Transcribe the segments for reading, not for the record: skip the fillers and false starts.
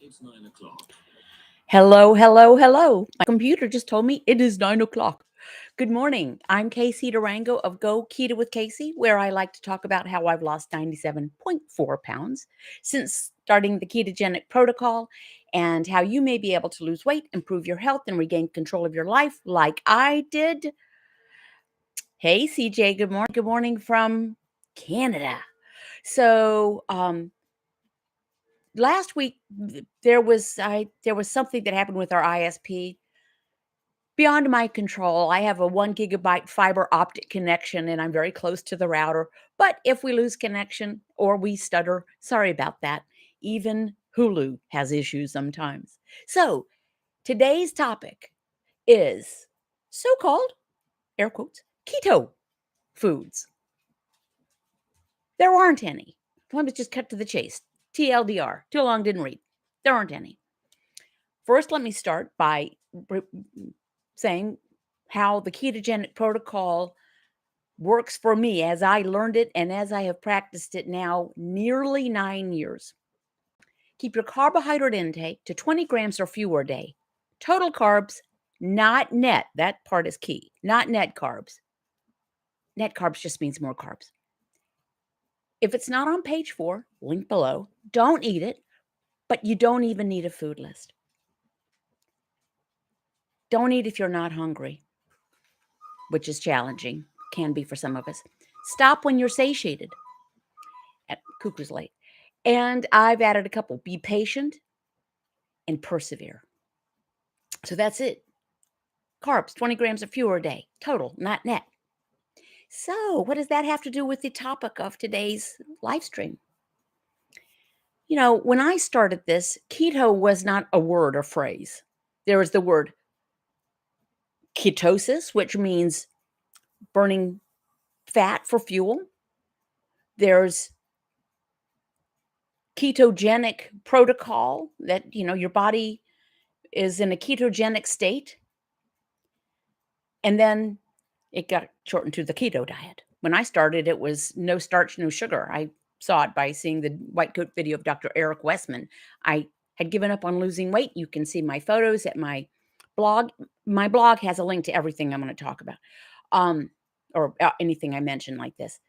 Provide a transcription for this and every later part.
It's 9 o'clock. Hello, hello, hello. My computer just told me it is 9 o'clock. Good morning. I'm Casey Durango of Go Keto with Casey, where I like to talk about how I've lost 97.4 pounds since starting the ketogenic protocol and how you may be able to lose weight, improve your health, and regain control of your life like I did. Hey, CJ, good morning. Good morning from Canada. So, last week there was something that happened with our ISP beyond my control. I have a 1 gigabyte fiber optic connection and I'm very close to the router. But if we lose connection or we stutter, sorry about that. Even Hulu has issues sometimes. So today's topic is so called, air quotes, keto foods. There aren't any. Let me just cut to the chase. TLDR, too long, didn't read. There aren't any. First, let me start by saying how the ketogenic protocol works for me as I learned it and as I have practiced it now nearly 9 years. Keep your carbohydrate intake to 20 grams or fewer a day. Total carbs, not net. That part is key. Not net carbs. Net carbs just means more carbs. If it's not on page 4, link below, don't eat it, but you don't even need a food list. Don't eat if you're not hungry, which is challenging, can be for some of us. Stop when you're satiated. At cuckoo's late. And I've added a couple. Be patient and persevere. So that's it. Carbs, 20 grams or fewer a day, total, not net. So, what does that have to do with the topic of today's live stream? You know, when I started this, keto was not a word or phrase. There was the word ketosis, which means burning fat for fuel. There's ketogenic protocol that, your body is in a ketogenic state. And then it got shortened to the keto diet. When I started, it was no starch, no sugar. I saw it by seeing the white coat video of Dr. Eric Westman. I had given up on losing weight. You can see my photos at my blog. My blog has a link to everything I'm going to talk about, or anything I mention like this.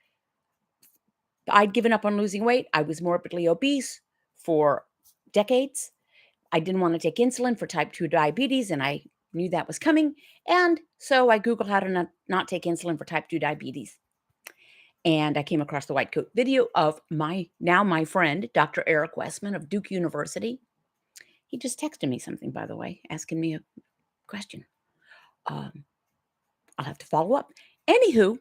I'd given up on losing weight. I was morbidly obese for decades. I didn't want to take insulin for type 2 diabetes, and I knew that was coming. And so I Googled how to not take insulin for type 2 diabetes. And I came across the white coat video of my friend, Dr. Eric Westman of Duke University. He just texted me something, by the way, asking me a question. I'll have to follow up. Anywho,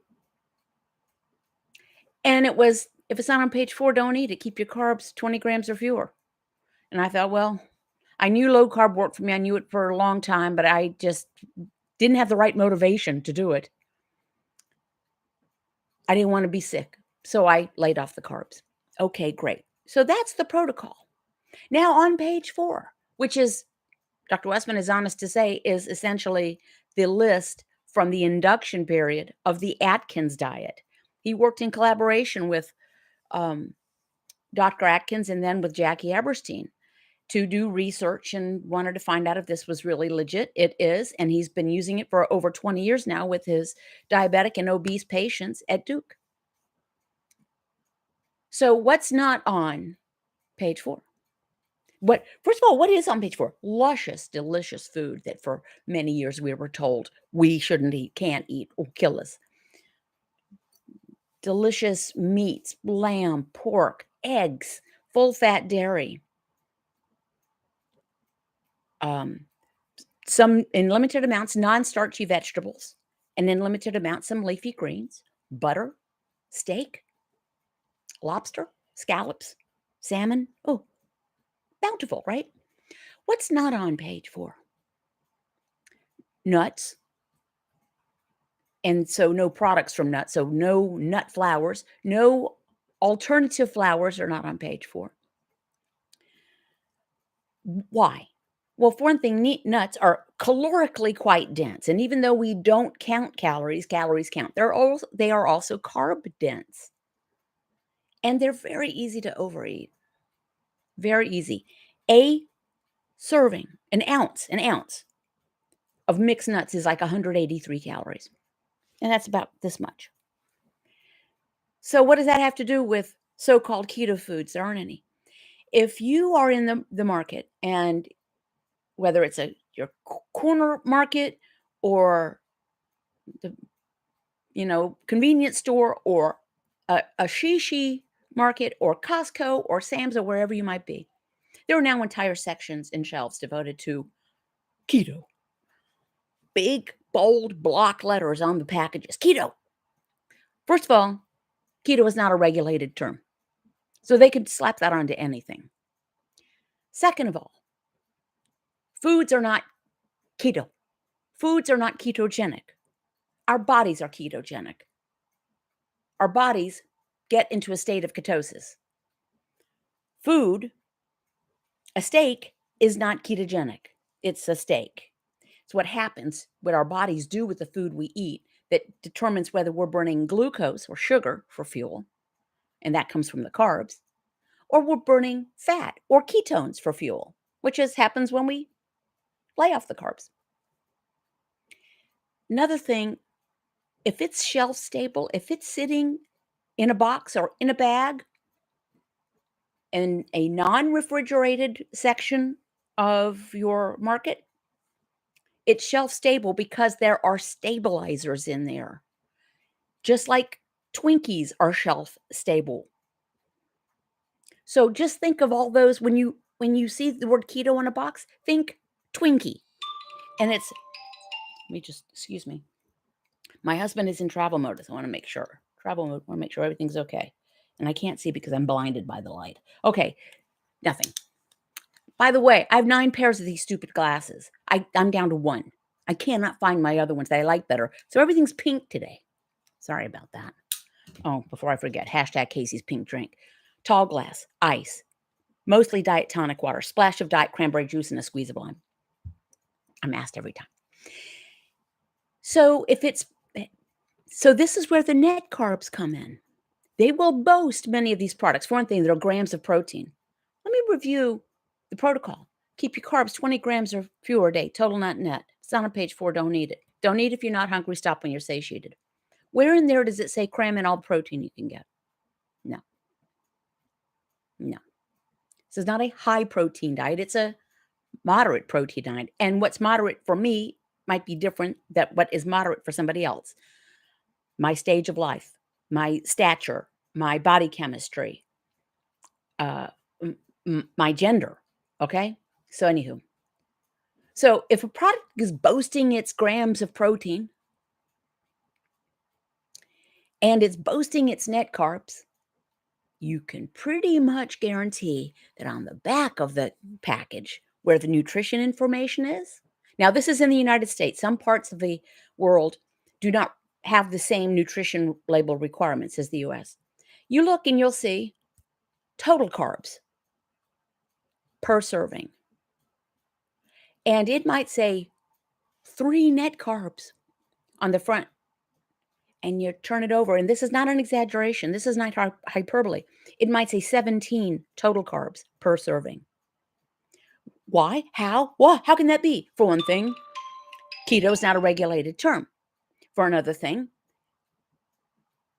and it was, if it's not on page 4, don't eat it. Keep your carbs 20 grams or fewer. And I thought, well, I knew low carb worked for me. I knew it for a long time, but I just didn't have the right motivation to do it. I didn't want to be sick, so I laid off the carbs. Okay, great. So that's the protocol. Now on page 4, which is, Dr. Westman is honest to say, is essentially the list from the induction period of the Atkins diet. He worked in collaboration with Dr. Atkins and then with Jackie Eberstein to do research and wanted to find out if this was really legit. It is, and he's been using it for over 20 years now with his diabetic and obese patients at Duke. So what's not on page 4? First of all, what is on page 4? Luscious, delicious food that for many years we were told we shouldn't eat, can't eat, will kill us. Delicious meats, lamb, pork, eggs, full fat dairy. Some in limited amounts, non-starchy vegetables, and in limited amounts, some leafy greens, butter, steak, lobster, scallops, salmon. Oh, bountiful, right? What's not on page 4? Nuts. And so no products from nuts. So no nut flours, no alternative flours are not on page 4. Why? Well, for one thing, nuts are calorically quite dense. And even though we don't count calories count. They are also carb dense. And they're very easy to overeat. Very easy. A serving, an ounce of mixed nuts is like 183 calories. And that's about this much. So what does that have to do with so-called keto foods? There aren't any. If you are in the market, and whether it's your corner market or the convenience store or a shishi market or Costco or Sam's or wherever you might be, there are now entire sections and shelves devoted to keto. Big, bold block letters on the packages. Keto. First of all, keto is not a regulated term, so they could slap that onto anything. Second of all, foods are not keto. Foods are not ketogenic. Our bodies are ketogenic. Our bodies get into a state of ketosis. Food, a steak, is not ketogenic. It's a steak. It's what happens, what our bodies do with the food we eat that determines whether we're burning glucose or sugar for fuel, and that comes from the carbs, or we're burning fat or ketones for fuel, which happens when we lay off the carbs. Another thing, if it's shelf stable, if it's sitting in a box or in a bag in a non-refrigerated section of your market, it's shelf stable because there are stabilizers in there. Just like Twinkies are shelf stable. So just think of all those when you see the word keto in a box, think Twinkie. And it's excuse me. My husband is in travel mode, so I want to make sure. Travel mode, want to make sure everything's okay. And I can't see because I'm blinded by the light. Okay, nothing. By the way, I have 9 pairs of these stupid glasses. I'm down to 1. I cannot find my other ones that I like better. So everything's pink today. Sorry about that. Oh, before I forget, hashtag Casey's pink drink. Tall glass, ice, mostly diet tonic water, splash of diet cranberry juice, and a squeeze of lime. I'm asked every time. So this is where the net carbs come in. They will boast many of these products. For one thing, there are grams of protein. Let me review the protocol. Keep your carbs 20 grams or fewer a day, total not net. It's on page 4, don't eat it. Don't eat if you're not hungry, stop when you're satiated. Where in there does it say cram in all the protein you can get? No. This is not a high protein diet. It's a moderate protein diet. And what's moderate for me might be different than what is moderate for somebody else. My stage of life, my stature, my body chemistry, my gender. Okay? So anywho. So if a product is boasting its grams of protein and it's boasting its net carbs, you can pretty much guarantee that on the back of the package where the nutrition information is. Now, this is in the United States. Some parts of the world do not have the same nutrition label requirements as the US. You look and you'll see total carbs per serving. And it might say 3 net carbs on the front. And you turn it over, and this is not an exaggeration. This is not hyperbole. It might say 17 total carbs per serving. Why? How? What? How can that be? For one thing, keto is not a regulated term. For another thing,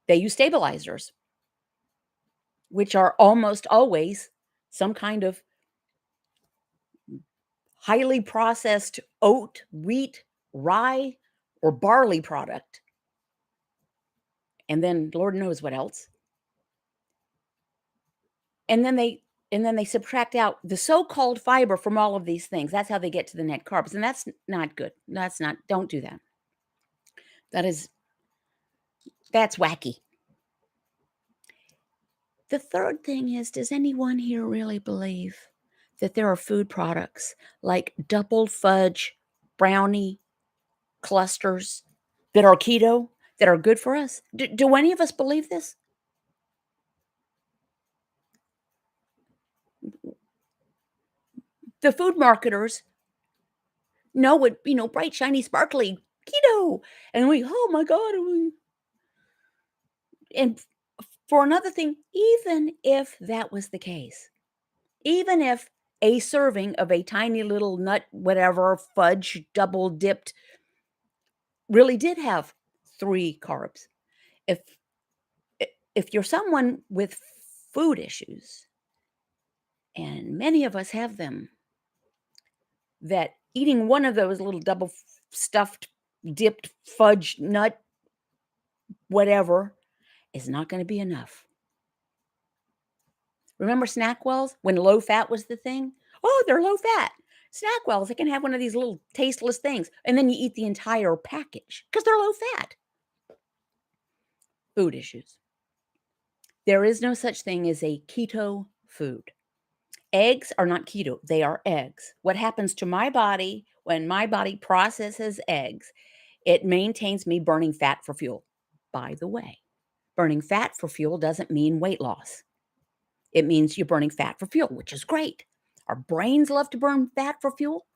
they use stabilizers, which are almost always some kind of highly processed oat, wheat, rye, or barley product. And then Lord knows what else. And then they subtract out the so-called fiber from all of these things. That's how they get to the net carbs. And that's not good. Don't do that. That's wacky. The third thing is, does anyone here really believe that there are food products like double fudge brownie clusters that are keto, that are good for us? Do any of us believe this? The food marketers know what, bright, shiny, sparkly keto. And oh my God. And for another thing, even if that was the case, even if a serving of a tiny little nut, whatever, fudge, double dipped, really did have 3 carbs. If if you're someone with food issues, and many of us have them, that eating one of those little double stuffed, dipped fudge nut, whatever, is not gonna be enough. Remember Snackwells when low fat was the thing? Oh, they're low fat. Snackwells, they can have one of these little tasteless things, and then you eat the entire package because 'cause they're low fat. Food issues. There is no such thing as a keto food. Eggs are not keto, they are eggs. What happens to my body when my body processes eggs, it maintains me burning fat for fuel. By the way, burning fat for fuel doesn't mean weight loss. It means you're burning fat for fuel, which is great. Our brains love to burn fat for fuel.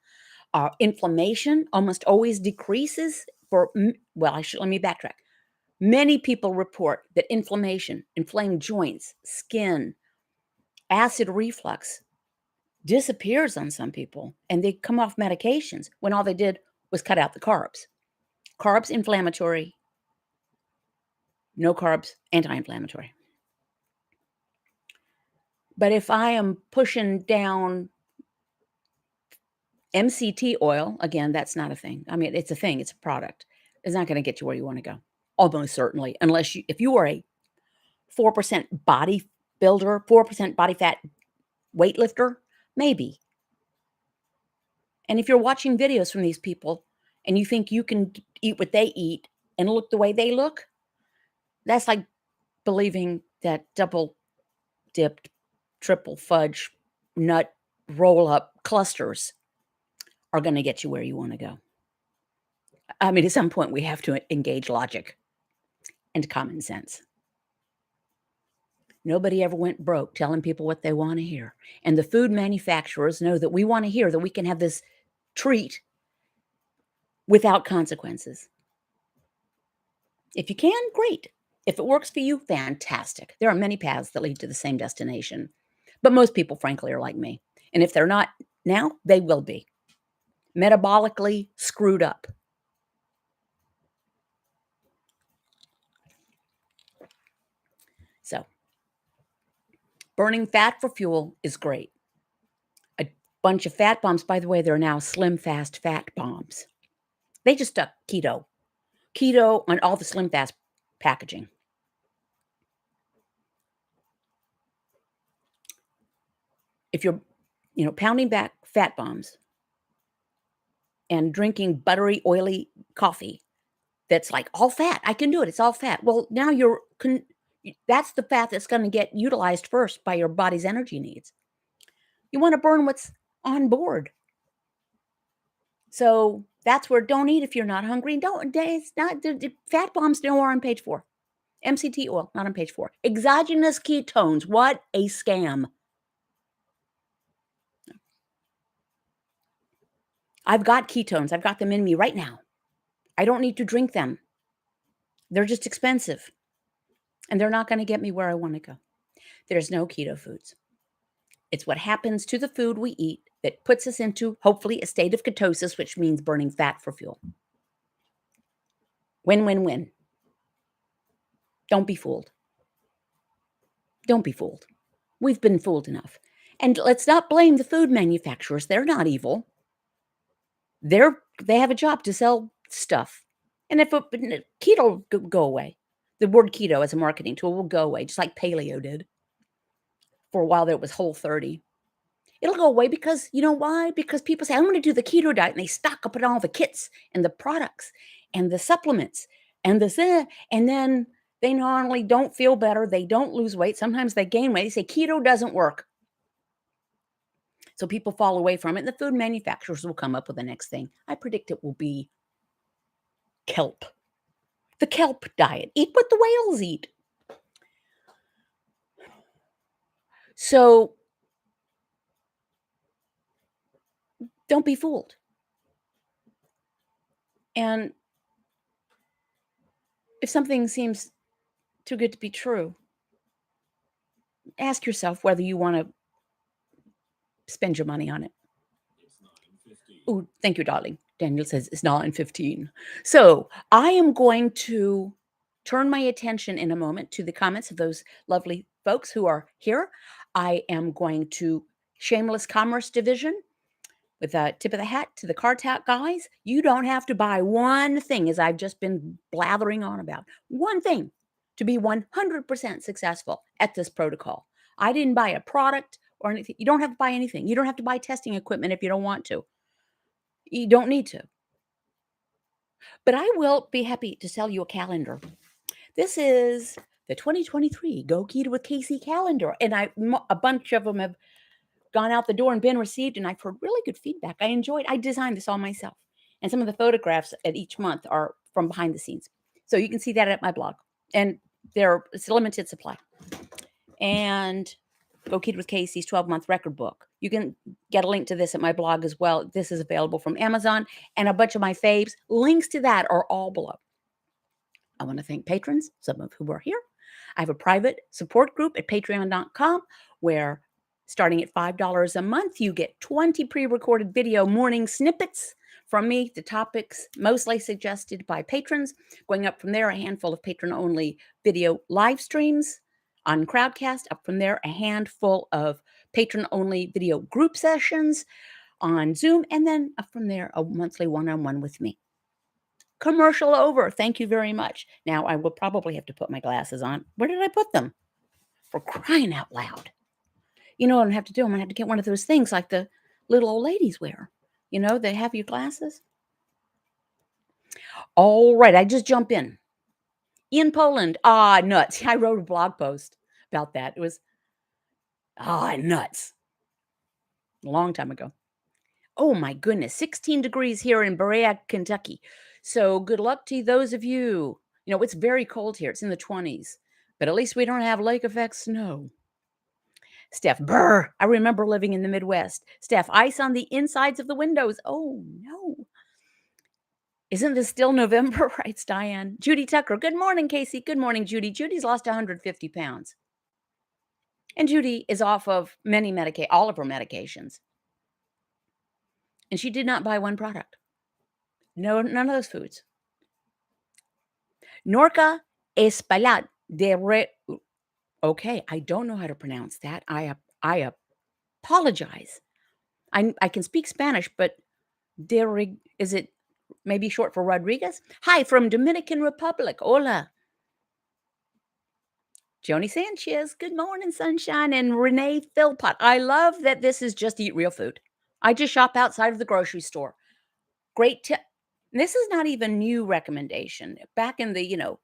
Our inflammation almost always decreases for, well, let me backtrack. Many people report that inflammation, inflamed joints, skin, acid reflux disappears on some people and they come off medications when all they did was cut out the carbs. Carbs, inflammatory, no carbs, anti inflammatory. But if I am pushing down MCT oil, again, that's not a thing. I mean, it's a thing, it's a product. It's not going to get you where you want to go. Almost certainly, unless if you are a 4% body builder, 4% body fat weightlifter, maybe. And if you're watching videos from these people and you think you can eat what they eat and look the way they look, that's like believing that double dipped, triple fudge nut roll up clusters are going to get you where you want to go. I mean, at some point, we have to engage logic and common sense. Nobody ever went broke telling people what they want to hear. And the food manufacturers know that we want to hear that we can have this treat without consequences. If you can, great. If it works for you, fantastic. There are many paths that lead to the same destination. But most people, frankly, are like me. And if they're not now, they will be. Metabolically screwed up. So, burning fat for fuel is great. A bunch of fat bombs, by the way, they're now slim fast fat bombs. They just stuck keto. Keto on all the slim fast packaging. If you're, pounding back fat bombs and drinking buttery, oily coffee that's like all fat, I can do it. It's all fat. Well, now that's the fat that's going to get utilized first by your body's energy needs. You want to burn what's on board. So that's where don't eat if you're not hungry. It's not the fat bombs nowhere on page 4. MCT oil, not on page 4. Exogenous ketones, what a scam. I've got ketones. I've got them in me right now. I don't need to drink them. They're just expensive. And they're not going to get me where I want to go. There's no keto foods. It's what happens to the food we eat that puts us into, hopefully, a state of ketosis, which means burning fat for fuel. Win, win, win. Don't be fooled. Don't be fooled. We've been fooled enough. And let's not blame the food manufacturers. They're not evil. They have a job to sell stuff. And if keto will go away, the word keto as a marketing tool will go away, just like paleo did. For a while there was Whole30. It'll go away because, you know why? Because people say, I'm going to do the keto diet. And they stock up on all the kits and the products and the supplements and and then they not only don't feel better, they don't lose weight. Sometimes they gain weight. They say keto doesn't work. So people fall away from it. And the food manufacturers will come up with the next thing. I predict it will be kelp. The kelp diet. Eat what the whales eat. So don't be fooled. And if something seems too good to be true, ask yourself whether you want to spend your money on it. Oh, thank you, darling. Daniel says it's 9:15. So I am going to turn my attention in a moment to the comments of those lovely folks who are here. I am going to shameless commerce division with a tip of the hat to the Cartat guys. You don't have to buy one thing, as I've just been blathering on about. One thing to be 100% successful at this protocol. I didn't buy a product or anything. You don't have to buy anything. You don't have to buy testing equipment if you don't want to. You don't need to. But I will be happy to sell you a calendar. This is the 2023 Go Keto with Casey calendar. And a bunch of them have gone out the door and been received, and I've heard really good feedback. I designed this all myself. And some of the photographs at each month are from behind the scenes. So you can see that at my blog. And it's a limited supply. And Go Keto with Casey's 12-month record book. You can get a link to this at my blog as well. This is available from Amazon, and a bunch of my faves. Links to that are all below. I want to thank patrons, some of whom are here. I have a private support group at patreon.com where starting at $5 a month, you get 20 pre-recorded video morning snippets from me, the topics mostly suggested by patrons. Going up from there, a handful of patron-only video live streams on Crowdcast. Up from there, a handful of patron-only video group sessions on Zoom. And then up from there, a monthly one-on-one with me. Commercial over. Thank you very much. Now, I will probably have to put my glasses on. Where did I put them? For crying out loud. You know what I'm going to have to do? I'm going to have to get one of those things like the little old ladies wear. You know, they have your glasses. All right, I just jump in. In Poland, nuts. I wrote a blog post about that. It was, nuts. A long time ago. Oh my goodness, 16 degrees here in Berea, Kentucky. So good luck to those of you. You know, it's very cold here. It's in the 20s. But at least we don't have lake effect snow. Steph, brr. I remember living in the Midwest. Steph, ice on the insides of the windows. Oh, no. Isn't this still November? Writes Diane. Judy Tucker. Good morning, Casey. Good morning, Judy. Judy's lost 150 pounds. And Judy is off of all of her medications. And she did not buy one product. No, none of those foods. Norca Espaillat de Re. Okay, I don't know how to pronounce that. I apologize. I can speak Spanish, but is it maybe short for Rodriguez? Hi, from Dominican Republic. Hola. Joni Sanchez. Good morning, sunshine. And Renee Philpott. I love that this is just eat real food. I just shop outside of the grocery store. Great tip. This is not even new recommendation. Back in the,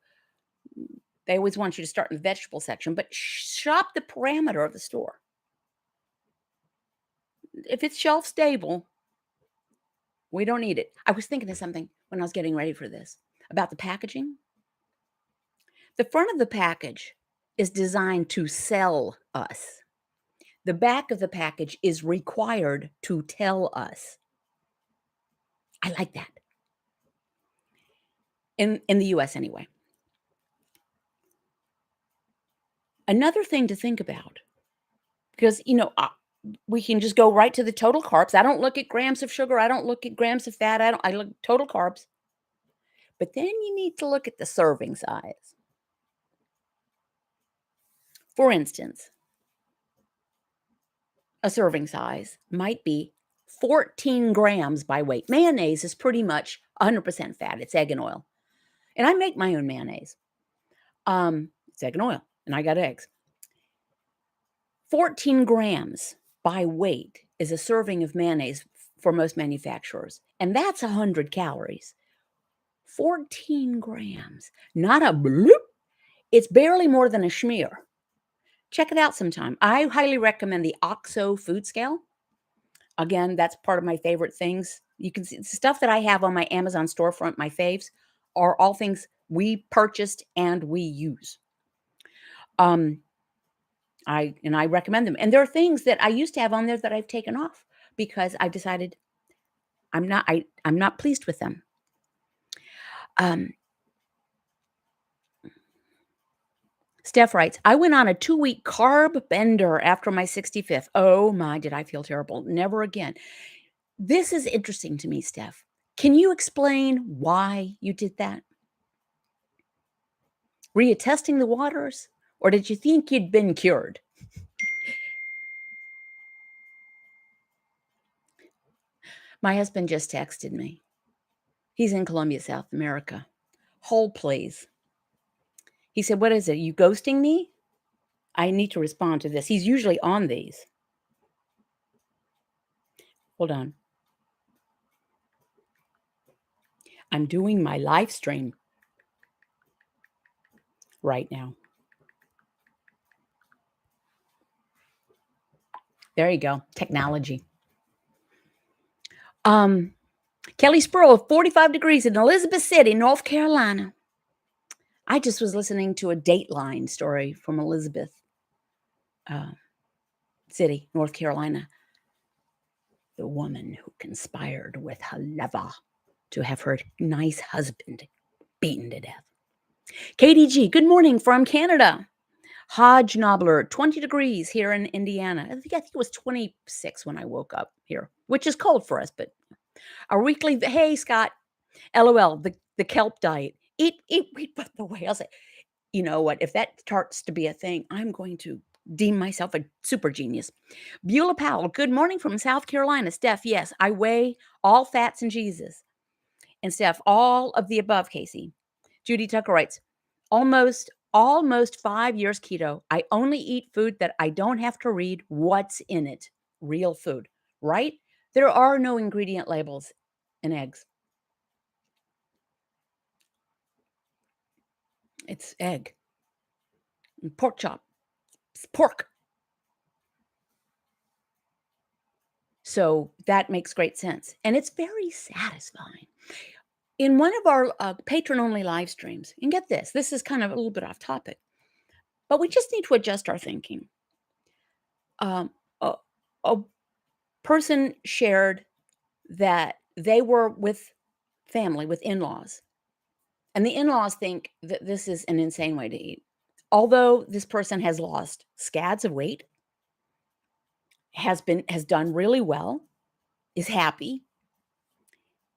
they always want you to start in the vegetable section, but shop the parameter of the store. If it's shelf stable, we don't need it. I was thinking of something when I was getting ready for this about the packaging. The front of the package is designed to sell us. The back of the package is required to tell us. I like that. In the US anyway. Another thing to think about, because, we can just go right to the total carbs. I don't look at grams of sugar. I don't look at grams of fat. I look at total carbs. But then you need to look at the serving size. For instance, a serving size might be 14 grams by weight. Mayonnaise is pretty much 100% fat. It's egg and oil. And I make my own mayonnaise. It's egg and oil, and I got eggs. 14 grams by weight is a serving of mayonnaise for most manufacturers, and that's 100 calories. 14 grams, not a bloop. It's barely more than a schmear. Check it out sometime. I highly recommend the OXO food scale. Again, that's part of my favorite things. You can see the stuff that I have on my Amazon storefront, my faves, are all things we purchased and we use. I recommend them. And there are things that I used to have on there that I've taken off because I decided I'm not pleased with them. Steph writes, I went on a 2-week carb bender after my 65th. Oh my, did I feel terrible. Never again. This is interesting to me, Steph. Can you explain why you did that? Were you testing the waters, or did you think you'd been cured? My husband just texted me. He's in Colombia, South America. Hold, please. He said, what is it? You ghosting me? I need to respond to this. He's usually on these. Hold on. I'm doing my live stream right now. There you go. Technology. Kelly Sproul, 45 degrees in Elizabeth City, North Carolina. I just was listening to a Dateline story from Elizabeth City, North Carolina. The woman who conspired with her lover to have her nice husband beaten to death. KDG, good morning from Canada. Hodge Nobler, 20 degrees here in Indiana. I think it was 26 when I woke up here, which is cold for us, but our weekly, hey, Scott, LOL, the kelp diet. Eat but the way I'll say, you know what, if that starts to be a thing, I'm going to deem myself a super genius. Beulah Powell, good morning from South Carolina. Steph, yes, I weigh all fats and cheeses. And Steph, all of the above, Casey. Judy Tucker writes, almost 5 years keto. I only eat food that I don't have to read what's in it. Real food, right? There are no ingredient labels in eggs. It's egg. And pork chop. It's pork. So that makes great sense. And it's very satisfying. In one of our patron-only live streams, and get this, this is kind of a little bit off topic, but we just need to adjust our thinking. A, a person shared that they were with family, with in-laws, and the in-laws think that this is an insane way to eat. Although this person has lost scads of weight, has done really well, is happy.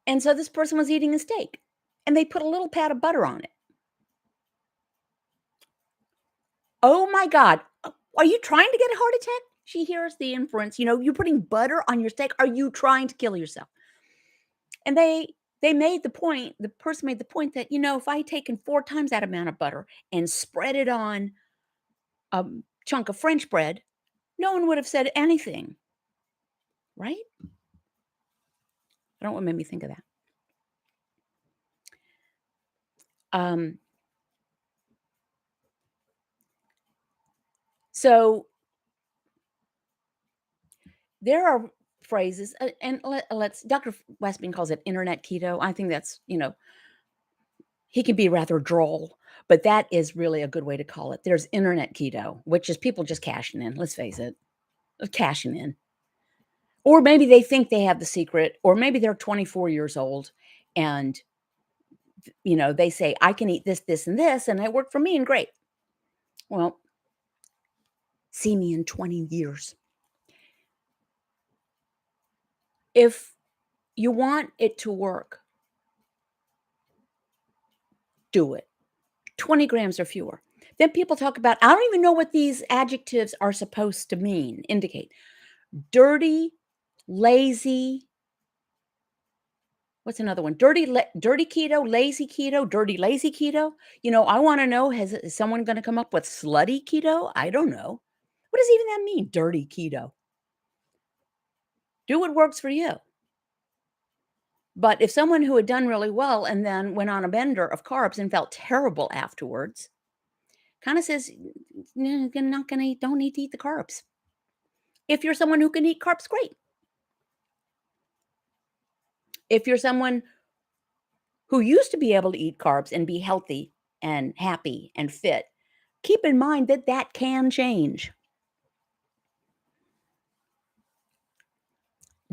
And so this person was eating a steak and they put a little pat of butter on it. Oh my God. Are you trying to get a heart attack? She hears the inference, you're putting butter on your steak. Are you trying to kill yourself? And they made the point, the person made the point that, if I had taken 4 times that amount of butter and spread it on a chunk of French bread, no one would have said anything. Right? I don't know what made me think of that. So there are phrases, and let's, Dr. Westman calls it internet keto. I think that's, he can be rather droll, but that is really a good way to call it. There's internet keto, which is people just cashing in. Let's face it, cashing in. Or maybe they think they have the secret, or maybe they're 24 years old and, they say, I can eat this, this, and this, and it worked for me and great. Well, see me in 20 years. If you want it to work, do it. 20 grams or fewer. Then people talk about, I don't even know what these adjectives are supposed to indicate. Dirty, lazy. What's another one? Dirty keto, lazy keto, dirty, lazy keto. I want to know, is someone going to come up with slutty keto? I don't know. What does even that mean? Dirty keto. Do what works for you. But if someone who had done really well and then went on a bender of carbs and felt terrible afterwards, kind of says, don't need to eat the carbs. If you're someone who can eat carbs, great. If you're someone who used to be able to eat carbs and be healthy and happy and fit, keep in mind that that can change.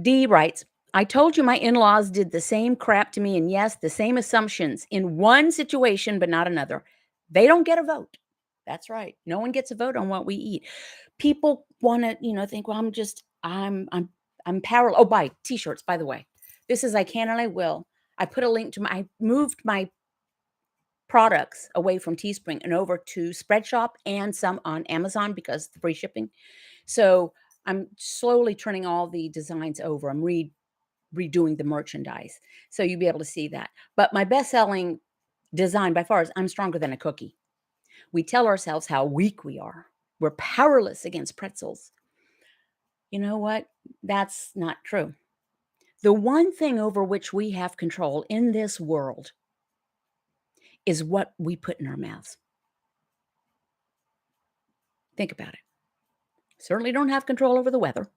D writes, I told you my in-laws did the same crap to me, and yes, the same assumptions in one situation, but not another. They don't get a vote. That's right. No one gets a vote on what we eat. People want to, think, well, I'm powerless. Oh, buy t-shirts, by the way. This is I can and I will. I put a link to I moved my products away from Teespring and over to Spreadshop and some on Amazon because the free shipping. So I'm slowly turning all the designs over. I'm redoing the merchandise. So you'll be able to see that. But my best-selling design by far is I'm stronger than a cookie. We tell ourselves how weak we are. We're powerless against pretzels. You know what? That's not true. The one thing over which we have control in this world is what we put in our mouths. Think about it. Certainly don't have control over the weather.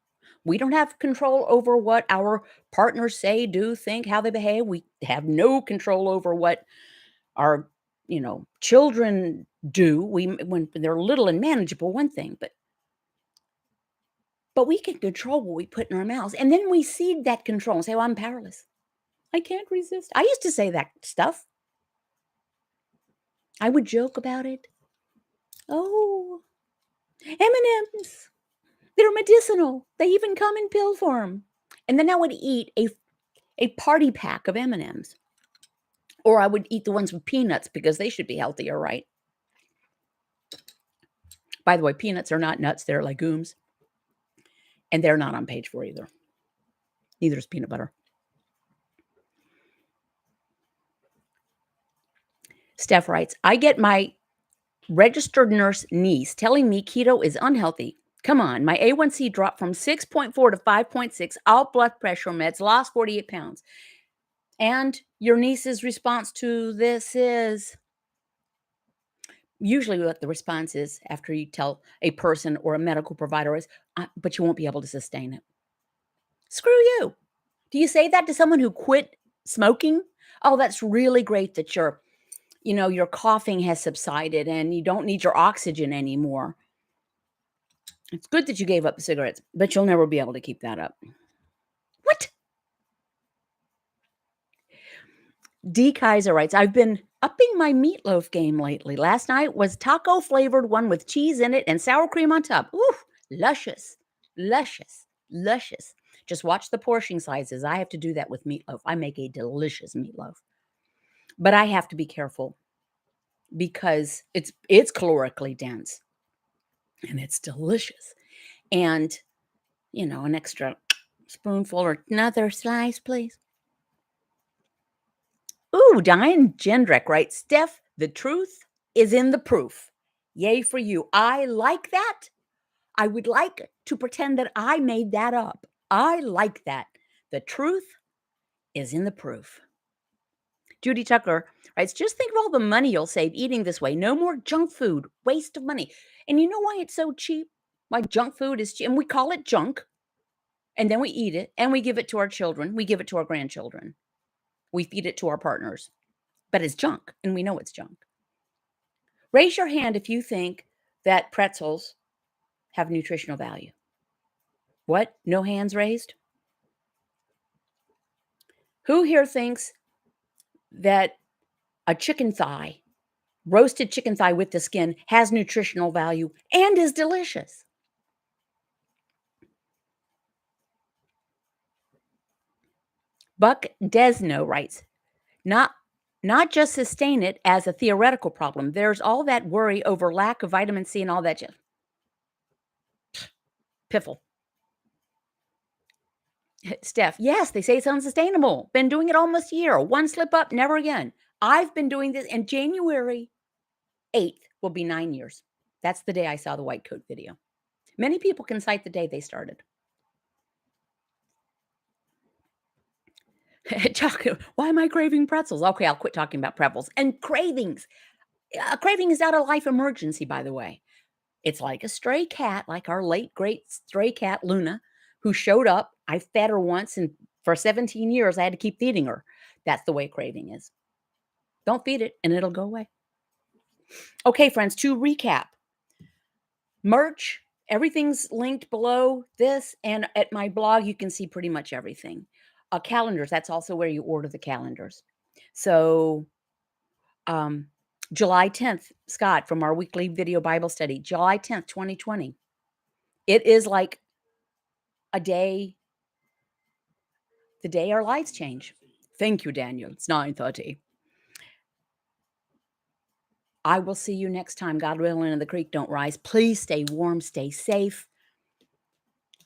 We don't have control over what our partners say, do, think, how they behave. We have no control over what our, children do. When they're little and manageable, one thing, but we can control what we put in our mouths. And then we cede that control and say, well, I'm powerless. I can't resist. I used to say that stuff. I would joke about it. Oh, M&Ms. They're medicinal. They even come in pill form. And then I would eat a party pack of M&Ms. Or I would eat the ones with peanuts because they should be healthier, right? By the way, peanuts are not nuts. They're legumes. And they're not on page 4 either. Neither is peanut butter. Steph writes, I get my registered nurse niece telling me keto is unhealthy. Come on, my A1C dropped from 6.4 to 5.6, all blood pressure meds, lost 48 pounds. And your niece's response to this is usually what the response is after you tell a person or a medical provider is, but you won't be able to sustain it. Screw you. Do you say that to someone who quit smoking? Oh, that's really great that your coughing has subsided and you don't need your oxygen anymore. It's good that you gave up the cigarettes, but you'll never be able to keep that up. What? D. Kaiser writes, I've been upping my meatloaf game lately. Last night was taco flavored one with cheese in it and sour cream on top. Ooh, luscious, luscious, luscious. Just watch the portion sizes. I have to do that with meatloaf. I make a delicious meatloaf. But I have to be careful because it's calorically dense and it's delicious. And, an extra spoonful or another slice, please. Ooh, Diane Jendrek writes, Steph, the truth is in the proof. Yay for you. I like that. I would like to pretend that I made that up. I like that. The truth is in the proof. Judy Tucker writes, just think of all the money you'll save eating this way. No more junk food. Waste of money. And you know why it's so cheap? Why junk food is cheap? And we call it junk. And then we eat it and we give it to our children. We give it to our grandchildren. We feed it to our partners. But it's junk, and we know it's junk. Raise your hand if you think that pretzels have nutritional value. What? No hands raised? Who here thinks that a chicken thigh, roasted chicken thigh with the skin, has nutritional value and is delicious? Buck Desno writes, not just sustain it as a theoretical problem. There's all that worry over lack of vitamin C and all that. Piffle. Steph, yes, they say it's unsustainable. Been doing it almost a year. One slip up, never again. I've been doing this, and January 8th will be 9 years. That's the day I saw the white coat video. Many people can cite the day they started. Why am I craving pretzels? Okay, I'll quit talking about pretzels. And cravings. A craving is not a life emergency, by the way. It's like a stray cat, like our late, great stray cat, Luna, who showed up. I fed her once, and for 17 years, I had to keep feeding her. That's the way craving is. Don't feed it, and it'll go away. Okay, friends, to recap. Merch, everything's linked below this, and at my blog, you can see pretty much everything. Calendars, that's also where you order the calendars. So July 10th, Scott, from our weekly video Bible study, July 10th, 2020. It is like a day, the day our lives change. Thank you, Daniel. It's 9:30. I will see you next time, God willing, and the creek don't rise. Please stay warm, stay safe.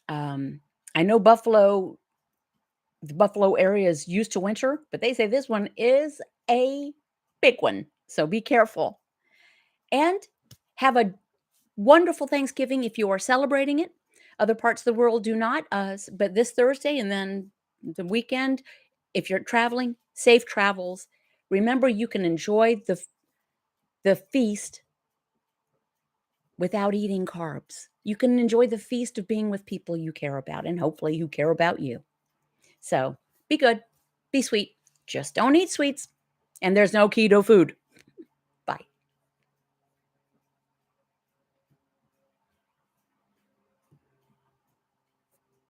I know the Buffalo area is used to winter, but they say this one is a big one. So be careful. And have a wonderful Thanksgiving if you are celebrating it. Other parts of the world do not, but this Thursday and then the weekend, if you're traveling, safe travels. Remember, you can enjoy the feast without eating carbs. You can enjoy the feast of being with people you care about and hopefully who care about you. So be good, be sweet, just don't eat sweets. And there's no keto food.